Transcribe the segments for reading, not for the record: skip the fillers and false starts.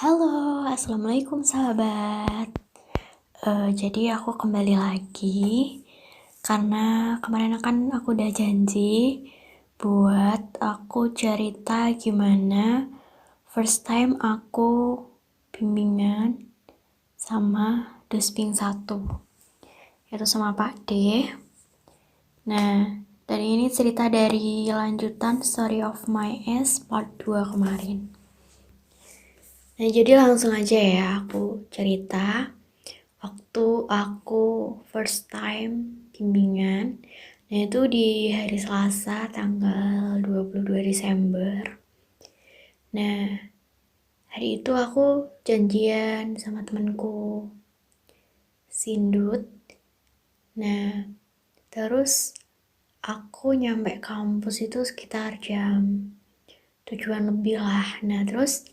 Halo, assalamualaikum sahabat. Jadi aku kembali lagi karena kemarin kan aku udah janji buat aku cerita gimana first time aku bimbingan sama Dusping 1, yaitu sama Pak D. Nah, dari ini cerita dari lanjutan Story of My Ass part 2 kemarin. Nah, jadi langsung aja ya aku cerita waktu aku first time bimbingan. Nah, itu di hari Selasa tanggal 22 Desember. Nah, hari itu aku janjian sama temanku Sindut. Nah, terus aku nyampe kampus itu sekitar jam 7-an lebih lah. Nah, terus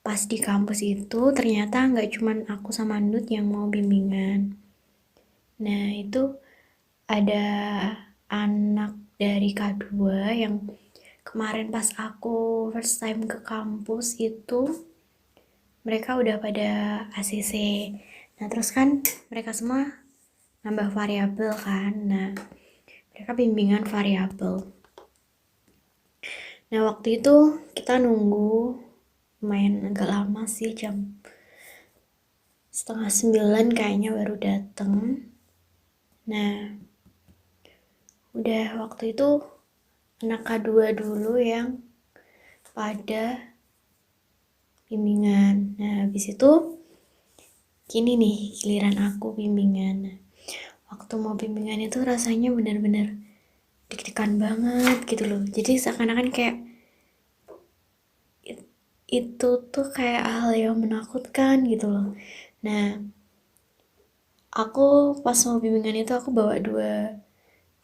pas di kampus itu ternyata nggak cuman aku sama Nut yang mau bimbingan. Nah, itu ada anak dari K2 yang kemarin pas aku first time ke kampus itu mereka udah pada ACC. Nah, terus kan mereka semua nambah variabel kan. Nah, mereka bimbingan variabel. Nah, waktu itu kita nunggu lumayan agak lama sih, jam 8:30 kayaknya baru dateng. Nah, udah waktu itu anak K2 dulu yang pada bimbingan. Nah, habis itu gini nih giliran aku bimbingan. Nah, waktu mau bimbingan itu rasanya benar-benar deg-degan banget gitu loh. Jadi seakan-akan kayak itu tuh kayak hal yang menakutkan gitu loh. Nah, aku pas mau bimbingan itu aku bawa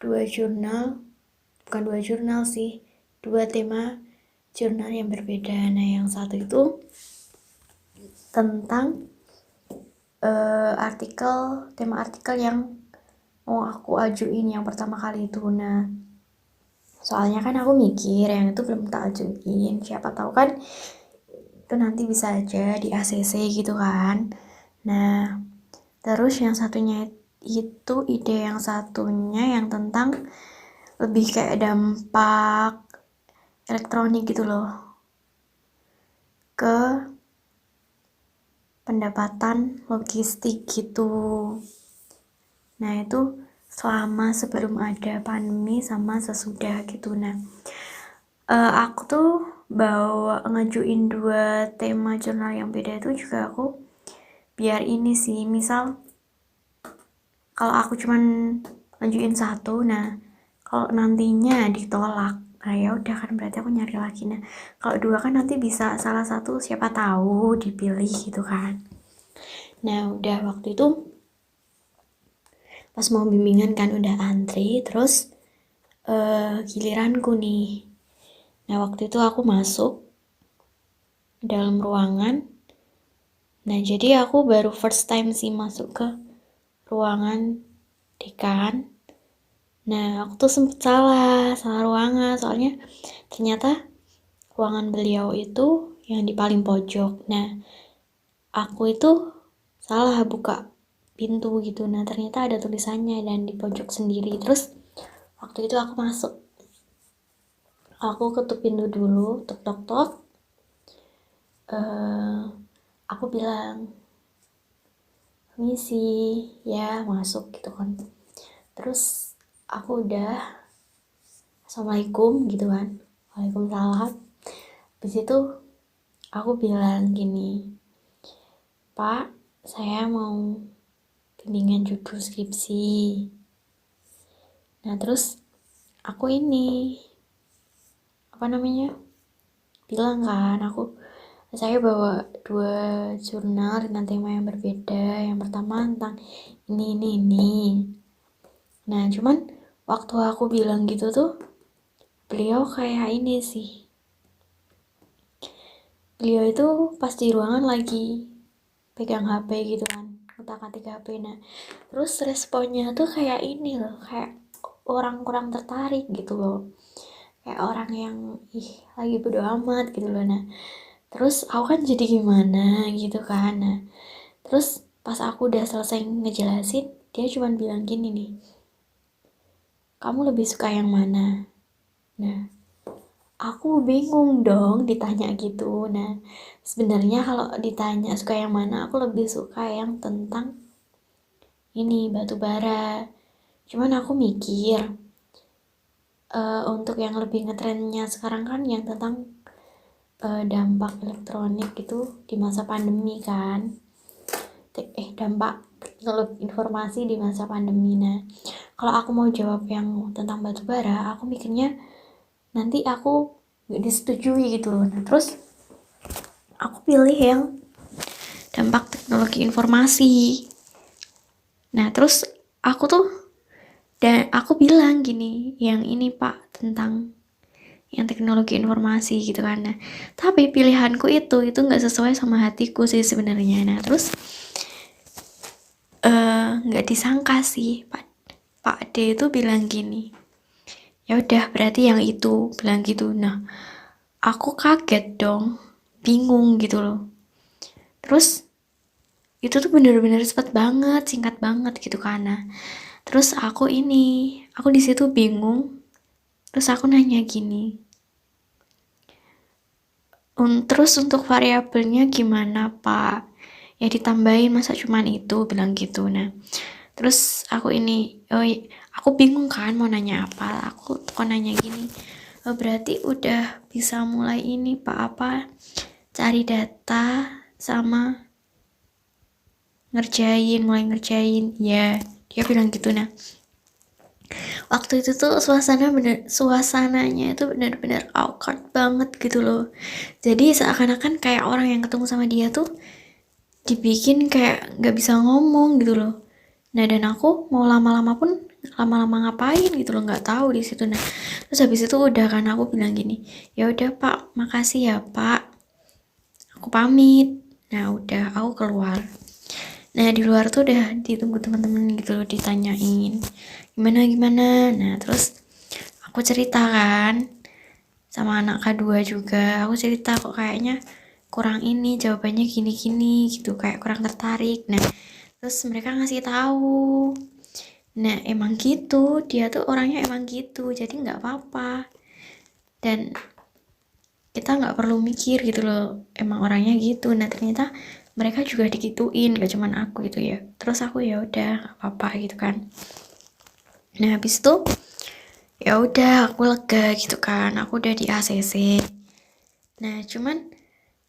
dua jurnal, bukan dua jurnal sih, dua tema jurnal yang berbeda. Nah, yang satu itu tentang tema artikel yang mau aku ajuin yang pertama kali itu. Nah, soalnya kan aku mikir yang itu belum tak ajuin, siapa tahu kan itu nanti bisa aja di ACC gitu kan. Nah, terus yang satunya itu ide yang satunya yang tentang lebih kayak dampak elektronik gitu loh ke pendapatan logistik gitu. Nah, itu selama sebelum ada pandemi sama sesudah gitu. Nah, aku tuh bawa ngajuin dua tema jurnal yang beda itu juga aku biar ini sih, misal kalau aku cuman ngajuin satu, nah kalau nantinya ditolak, nah ya udah kan berarti aku nyari lagi. Nah, kalau dua kan nanti bisa salah satu siapa tahu dipilih gitu kan. Nah, udah waktu itu pas mau bimbingan kan udah antri, terus giliranku nih. Nah, waktu itu aku masuk dalam ruangan. Nah, jadi aku baru first time sih masuk ke ruangan dekan. Nah, aku tuh sempet salah ruangan, soalnya ternyata ruangan beliau itu yang di paling pojok. Nah, aku itu salah buka pintu gitu. Nah, ternyata ada tulisannya dan di pojok sendiri. Terus waktu itu aku masuk. Aku ketuk pintu dulu, tok tok tok. Aku bilang, "Misi, ya masuk gitu kan." Terus aku udah Assalamualaikum gitu kan. Waalaikumsalam. Habis itu aku bilang gini, "Pak, saya mau bimbingan judul skripsi." Nah, terus aku ini bilang kan, saya bawa dua jurnal dengan tema yang berbeda. Yang pertama tentang ini. Nah, cuman waktu aku bilang gitu tuh beliau kayak ini sih, beliau itu pas di ruangan lagi pegang HP gitu kan, ngutak-ngatik HP. Nah, terus responnya tuh kayak ini loh, kayak orang kurang tertarik gitu loh, kayak orang yang lagi bodo amat gitu loh. Nah, Terus aku kan jadi gimana gitu kan. Nah, terus pas aku udah selesai ngejelasin, dia cuma bilang gini nih, kamu lebih suka yang mana? Nah, aku bingung dong ditanya gitu. Nah, sebenarnya kalau ditanya suka yang mana, aku lebih suka yang tentang ini batu bara. Cuman aku mikir untuk yang lebih ngetrennya sekarang kan yang tentang dampak elektronik itu di masa pandemi kan. Dampak teknologi informasi di masa pandemi. Nah, kalau aku mau jawab yang tentang batu bara, aku mikirnya nanti aku nggak disetujui gitu loh. Nah, terus aku pilih yang dampak teknologi informasi. Nah, terus aku bilang gini, yang ini Pak tentang yang teknologi informasi gitu kan. Nah, tapi pilihanku itu nggak sesuai sama hatiku sih sebenarnya. Nah, terus nggak disangka sih Pak D itu bilang gini, ya udah berarti yang itu, bilang gitu. Nah, aku kaget dong, bingung gitu loh. Terus itu tuh bener-bener cepet banget, singkat banget gitu kan. Nah, terus aku di situ bingung. Terus aku nanya gini, terus untuk variabelnya gimana Pak? Ya ditambahin masa cuman itu, bilang gitu. Nah, terus aku bingung kan mau nanya apa. Aku kok nanya gini, berarti udah bisa mulai ini Pak, apa, cari data sama mulai ngerjain. Ya, dia bilang gitu. Nah, waktu itu tuh suasananya itu benar-benar awkward banget gitu loh. Jadi seakan-akan kayak orang yang ketemu sama dia tuh dibikin kayak nggak bisa ngomong gitu loh. Nah, dan aku mau lama-lama ngapain gitu loh, nggak tahu di situ. Nah, terus habis itu udah kan aku bilang gini, ya udah Pak, makasih ya Pak, aku pamit. Nah, udah aku keluar. Nah, di luar tuh udah ditunggu teman-teman gitu loh, ditanyain gimana gimana. Nah, terus aku cerita kan sama anak K2 juga, aku cerita kok kayaknya kurang ini, jawabannya gini-gini gitu, kayak kurang tertarik. Nah, terus mereka ngasih tahu, nah emang gitu, dia tuh orangnya emang gitu, jadi nggak apa-apa. Dan kita nggak perlu mikir gitu loh, emang orangnya gitu. Nah, ternyata mereka juga digituin, gak cuman aku gitu ya. Terus aku ya udah nggak apa-apa gitu kan. Nah, habis itu ya udah aku lega gitu kan, aku udah di ACC. Nah, cuman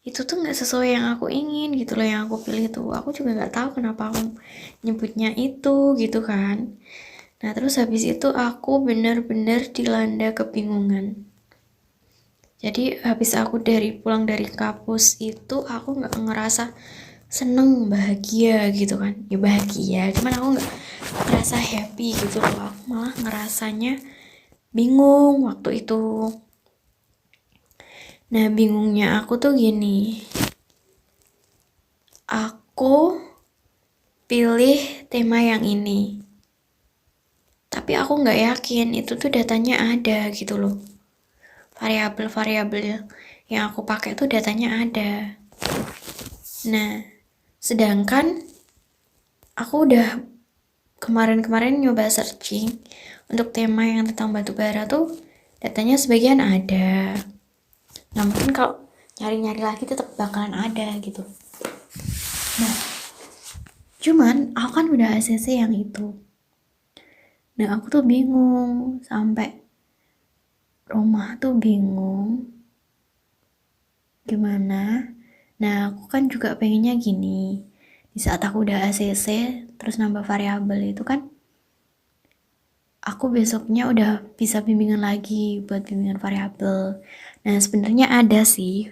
itu tuh nggak sesuai yang aku ingin gitu loh, yang aku pilih tuh. Aku juga nggak tahu kenapa aku nyebutnya itu gitu kan. Nah, terus habis itu aku bener-bener dilanda kebingungan. Jadi habis aku pulang dari kampus itu aku nggak ngerasa seneng, bahagia gitu kan. Ya bahagia, cuman aku nggak ngerasa happy gitu loh. Aku malah ngerasanya bingung waktu itu. Nah, bingungnya aku tuh gini, aku pilih tema yang ini, tapi aku nggak yakin itu tuh datanya ada gitu loh. Variabel-variabel yang aku pakai tuh datanya ada. Nah, sedangkan aku udah kemarin-kemarin nyoba searching untuk tema yang tentang batu bara tuh datanya sebagian ada. Nah, mungkin kalau nyari-nyari lagi tetap bakalan ada gitu. Nah, cuman aku kan udah ACC yang itu. Nah, aku tuh bingung, sampai rumah tuh bingung gimana. Nah, aku kan juga pengennya gini, di saat aku udah ACC terus nambah variabel itu kan aku besoknya udah bisa bimbingan lagi buat bimbingan variabel. Nah, sebenarnya ada sih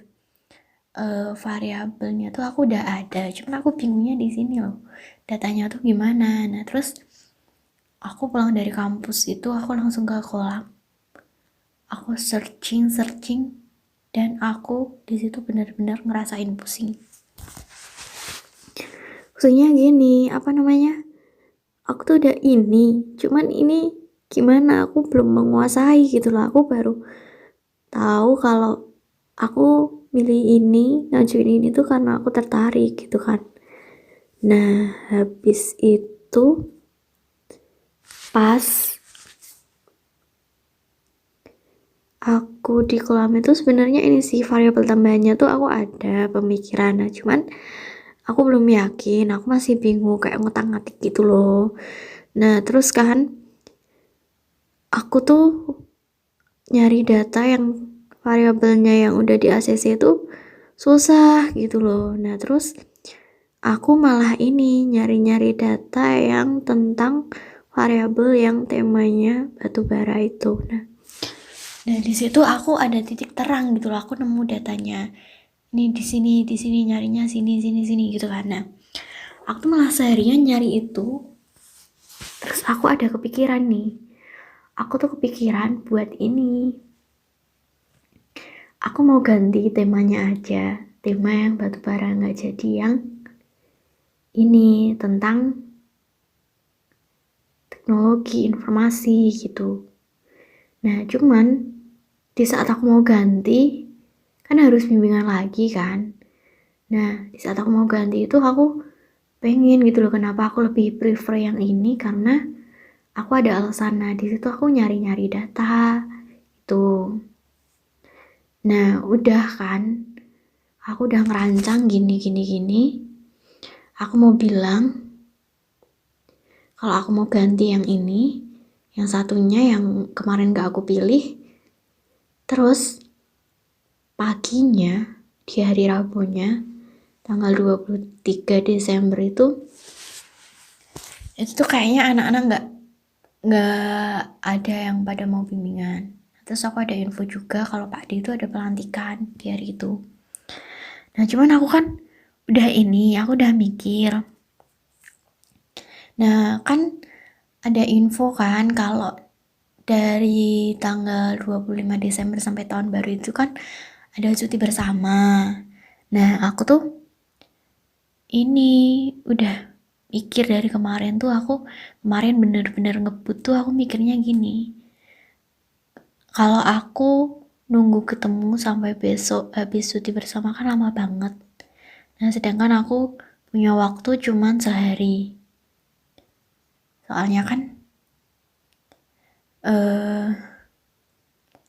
variabelnya tuh aku udah ada, cuman aku bingungnya di sini loh, datanya tuh gimana. Nah, terus aku pulang dari kampus itu aku langsung ke kolam, aku searching dan aku di situ benar-benar ngerasain pusing. Maksudnya gini, apa namanya, aku tuh udah cuman ini gimana, aku belum menguasai gitu loh. Aku baru tahu kalau aku milih ini, ngajuin ini tuh karena aku tertarik gitu kan. Nah, habis itu pas aku di kolam itu sebenarnya ini sih variabel tambahannya tuh aku ada pemikiran, nah cuman aku belum yakin, aku masih bingung kayak ngotak-ngatik gitu loh. Nah terus kan aku tuh nyari data yang variabelnya yang udah di ACC itu susah gitu loh. Nah terus aku malah ini nyari-nyari data yang tentang variabel yang temanya batu bara itu. Nah di situ aku ada titik terang gitu loh, aku nemu datanya. Ini di sini nyarinya sini gitu kan. Nah, aku tuh malah seharian nyari itu. Terus aku ada kepikiran nih. Aku tuh kepikiran buat ini. Aku mau ganti temanya aja. Tema yang batu bara, nggak jadi yang ini tentang teknologi informasi gitu. Nah, cuman di saat aku mau ganti, kan harus bimbingan lagi kan. Nah, di saat aku mau ganti itu aku pengen gitu loh, kenapa aku lebih prefer yang ini, karena aku ada alasan. Nah, di situ aku nyari-nyari data itu. Nah, udah kan, aku udah ngerancang gini. Aku mau bilang kalau aku mau ganti yang ini, yang satunya yang kemarin gak aku pilih. Terus paginya di hari Rabunya tanggal 23 Desember itu tuh kayaknya anak-anak nggak ada yang pada mau bimbingan. Terus aku ada info juga kalau Pak D itu ada pelantikan di hari itu. Nah cuman aku kan aku udah mikir. Nah kan ada info kan kalau dari tanggal 25 Desember sampai tahun baru itu kan ada cuti bersama. Nah aku tuh ini udah mikir dari kemarin tuh, aku kemarin bener-bener ngebut tuh aku mikirnya gini, kalau aku nunggu ketemu sampai besok habis cuti bersama kan lama banget. Nah sedangkan aku punya waktu cuman sehari, soalnya kan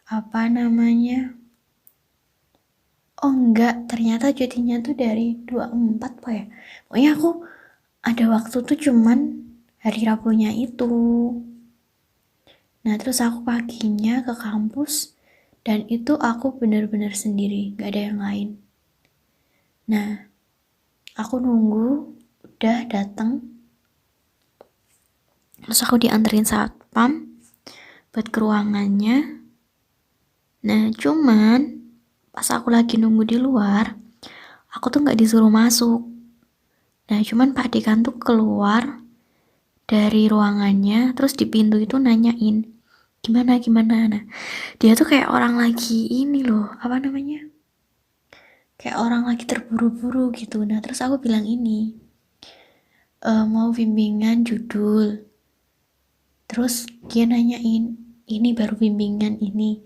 apa namanya, oh enggak, ternyata cutinya tuh dari 24 Pak ya. Pokoknya aku ada waktu tuh cuman hari Rabunya itu. Nah terus aku paginya ke kampus, dan itu aku benar-benar sendiri, gak ada yang lain. Nah aku nunggu, udah datang, terus aku dianterin satpam buat ke ruangannya. Nah cuman pas aku lagi nunggu di luar, aku tuh gak disuruh masuk. Nah cuman Pak Dekan tuh keluar dari ruangannya, terus di pintu itu nanyain gimana. Nah dia tuh kayak orang lagi ini loh, apa namanya, kayak orang lagi terburu-buru gitu. Nah terus aku bilang ini, mau bimbingan judul. Terus dia nanyain, ini baru bimbingan, ini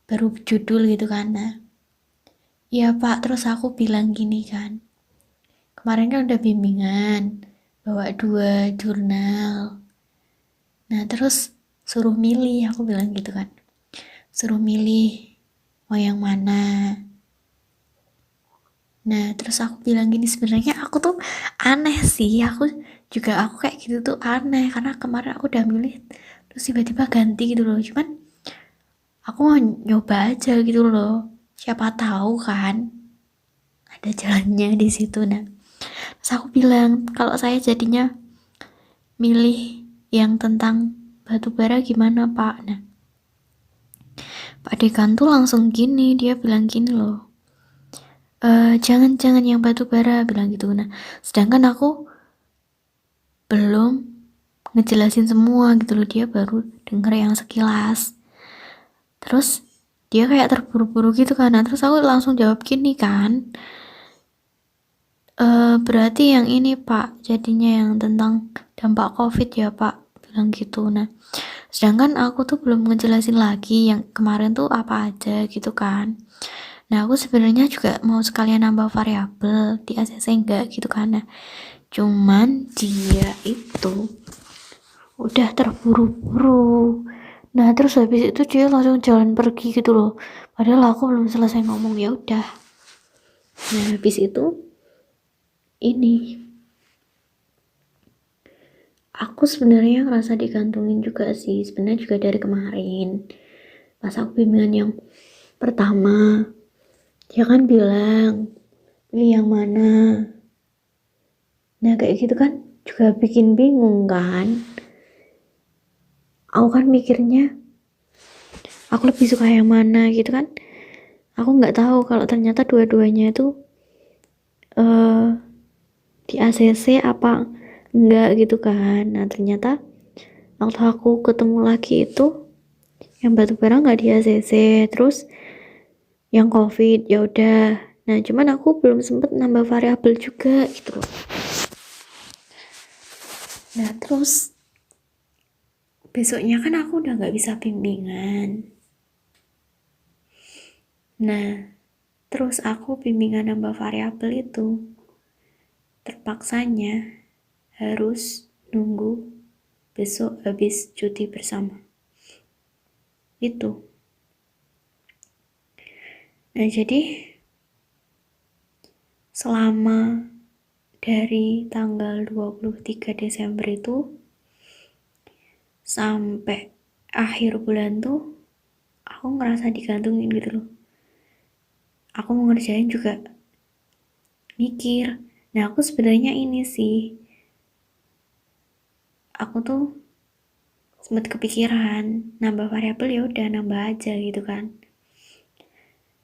baru judul gitu kan. Nah iya Pak, terus aku bilang gini kan, kemarin kan udah bimbingan, bawa 2 jurnal. Nah terus suruh milih, aku bilang gitu kan, suruh milih mau yang mana. Nah terus aku bilang gini, sebenarnya aku tuh aneh sih, aku kayak gitu tuh aneh, karena kemarin aku udah milih terus tiba-tiba ganti gitu loh. Cuman aku mau nyoba aja gitu loh, siapa tahu kan ada jalannya di situ. Nah terus aku bilang kalau saya jadinya milih yang tentang batu bara gimana Pak. Nah Pak Dekan tuh langsung gini, dia bilang gini loh, jangan yang batu bara, bilang gitu. Nah sedangkan aku belum ngejelasin semua gitu loh, dia baru denger yang sekilas. Terus dia kayak terburu-buru gitu kan. Nah terus aku langsung jawab gini kan, berarti yang ini Pak, jadinya yang tentang dampak COVID ya Pak, bilang gitu. Nah sedangkan aku tuh belum ngejelasin lagi yang kemarin tuh apa aja gitu kan. Nah, aku sebenarnya juga mau sekalian nambah variabel di ACC enggak gitu kan. Nah, cuman dia itu udah terburu-buru. Nah, terus habis itu dia langsung jalan pergi gitu loh. Padahal aku belum selesai ngomong, ya udah. Nah, habis itu ini aku sebenarnya ngerasa digantungin juga sih. Sebenarnya juga dari kemarin. Pas aku bimbingan yang pertama, dia kan bilang, pilih yang mana. Nah, kayak gitu kan juga bikin bingung kan. Aku kan mikirnya, aku lebih suka yang mana gitu kan. Aku nggak tahu kalau ternyata dua-duanya itu di ACC apa enggak gitu kan. Nah, ternyata waktu aku ketemu lagi itu yang batubara nggak di ACC, terus yang COVID ya udah. Nah, cuman aku belum sempet nambah variabel juga gitu loh. Nah, terus besoknya kan aku udah nggak bisa bimbingan. Nah, terus aku bimbingan nambah variabel itu terpaksanya harus nunggu besok habis cuti bersama. Itu. Nah, jadi selama dari tanggal 23 Desember itu sampai akhir bulan tuh aku ngerasa digantungin gitu loh. Aku mau ngerjain juga mikir. Nah, aku sebenarnya ini sih, aku tuh sempet kepikiran nambah variabel, ya udah nambah aja gitu kan,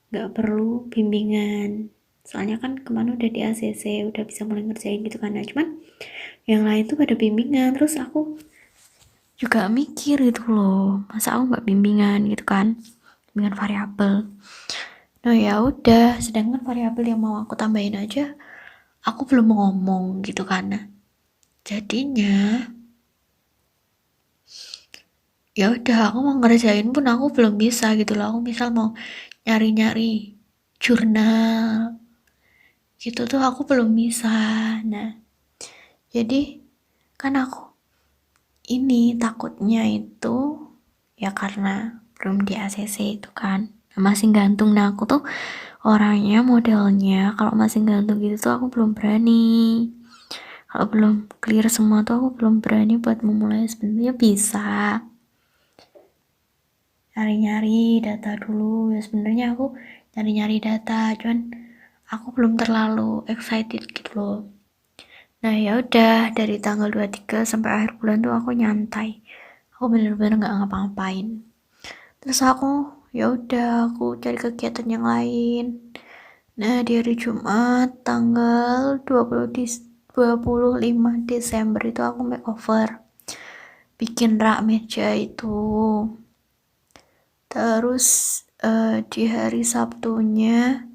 nggak perlu bimbingan. Soalnya kan kemana udah di ACC, udah bisa mulai ngerjain gitu kan. Nah, cuman yang lain tuh pada bimbingan, terus aku juga mikir gitu loh, masa aku nggak bimbingan gitu kan, bimbingan variabel. Nah, ya udah, sedangkan variabel yang mau aku tambahin aja aku belum ngomong gitu kan. Nah, jadinya ya udah, aku mau ngerjain pun aku belum bisa gitu loh. Aku misal mau nyari-nyari jurnal gitu tuh aku belum bisa. Nah, jadi kan aku ini takutnya itu ya karena belum di ACC itu kan, masih gantung. Nah, aku tuh orangnya modelnya kalau masih gantung gitu tuh aku belum berani. Kalau belum clear semua tuh aku belum berani buat memulai. Sebenarnya bisa nyari-nyari data dulu ya, sebenarnya aku nyari-nyari data, cuman aku belum terlalu excited gitu loh. Nah, ya udah, dari tanggal 23 sampai akhir bulan tuh aku nyantai, aku bener-bener nggak ngapa-ngapain. Terus aku ya udah, aku cari kegiatan yang lain. Nah, di hari Jumat tanggal 25 Desember itu aku makeover, bikin rak meja itu. Terus di hari Sabtunya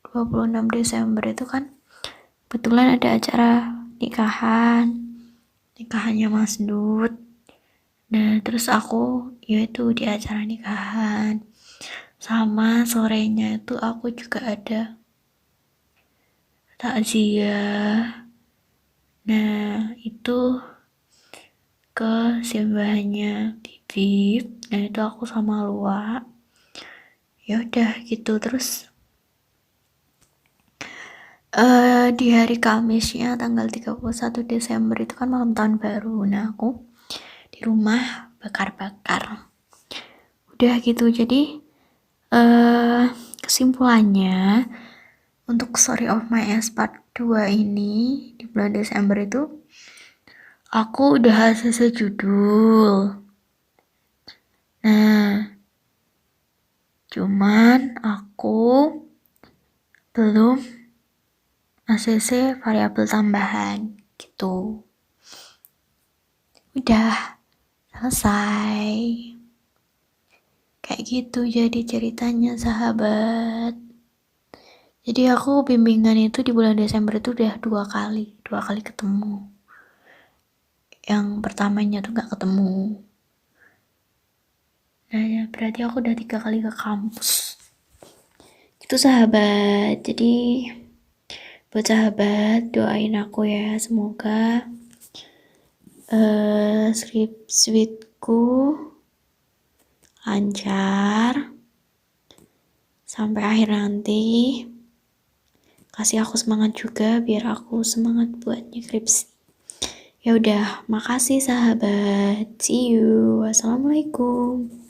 26 Desember itu kan kebetulan ada acara nikahannya Mas Dut. Nah, terus aku yaitu di acara nikahan, sama sorenya itu aku juga ada takziah. Nah, itu ke simbahannya Bibip. Nah, itu aku sama Lua. Ya udah gitu. Terus di hari Kamisnya tanggal 31 Desember itu kan malam tahun baru. Nah, aku di rumah bakar-bakar. Udah gitu. Jadi kesimpulannya untuk Story of My Ass Part 2 ini di bulan Desember itu aku udah ACC judul. Nah, cuman aku belum ACC variabel tambahan gitu. Udah selesai. Kayak gitu jadi ceritanya, sahabat. Jadi aku bimbingan itu di bulan Desember itu udah dua kali ketemu. Yang pertamanya tuh gak ketemu. Nah, ya berarti aku udah 3 kali ke kampus. Itu sahabat, jadi buat sahabat doain aku ya, semoga skripsiku lancar sampai akhir nanti. Kasih aku semangat juga biar aku semangat buat skripsi. Ya udah, makasih sahabat. See you. Wassalamualaikum.